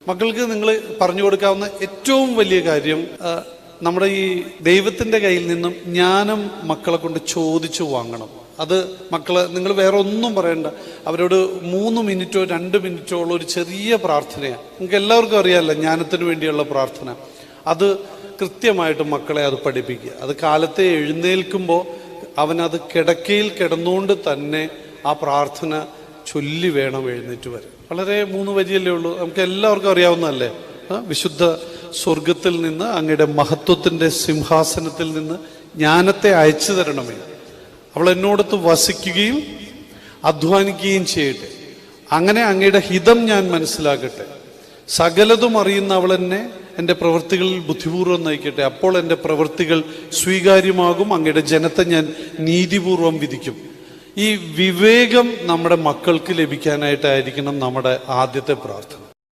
മക്കൾക്ക് നിങ്ങൾ പറഞ്ഞു കൊടുക്കാവുന്ന ഏറ്റവും വലിയ കാര്യം, നമ്മുടെ ഈ ദൈവത്തിൻ്റെ കയ്യിൽ നിന്നും ജ്ഞാനം മക്കളെ കൊണ്ട് ചോദിച്ചു വാങ്ങണം. അത് മക്കള് നിങ്ങൾ വേറെ ഒന്നും പറയണ്ട, അവരോട് 3 മിനിറ്റോ 2 മിനിറ്റോ ഉള്ള ഒരു ചെറിയ പ്രാർത്ഥനയാണ്. നിങ്ങൾക്ക് എല്ലാവർക്കും അറിയാമല്ലോ ജ്ഞാനത്തിന് വേണ്ടിയുള്ള പ്രാർത്ഥന. അത് കൃത്യമായിട്ട് മക്കളെ അത് പഠിപ്പിക്കുക. അത് കാലത്തെ എഴുന്നേൽക്കുമ്പോൾ അവനത് കിടക്കയിൽ കിടന്നുകൊണ്ട് തന്നെ ആ പ്രാർത്ഥന ചൊല്ലി വേണം എഴുന്നേറ്റ് വരാൻ. വളരെ 3 വരിയല്ലേ ഉള്ളൂ, നമുക്ക് എല്ലാവർക്കും അറിയാവുന്നതല്ലേ. വിശുദ്ധ സ്വർഗത്തിൽ നിന്ന് അങ്ങയുടെ മഹത്വത്തിൻ്റെ സിംഹാസനത്തിൽ നിന്ന് ജ്ഞാനത്തെ അയച്ചു തരണമേ. അവൾ എന്നോടത്ത് വസിക്കുകയും അധ്വാനിക്കുകയും ചെയ്യട്ടെ. അങ്ങനെ അങ്ങയുടെ ഹിതം ഞാൻ മനസ്സിലാക്കട്ടെ. സകലതും അറിയുന്ന അവൾ എന്നെ എൻ്റെ പ്രവൃത്തികളിൽ ബുദ്ധിപൂർവ്വം നയിക്കട്ടെ. അപ്പോൾ എൻ്റെ പ്രവൃത്തികൾ സ്വീകാര്യമാകും. അങ്ങയുടെ ജനത്തെ ഞാൻ നീതിപൂർവം വിധിക്കും. ഈ വിവേകം നമ്മുടെ മക്കൾക്ക് ലഭിക്കാനായിട്ടായിരിക്കണം നമ്മുടെ ആദ്യത്തെ പ്രാർത്ഥന.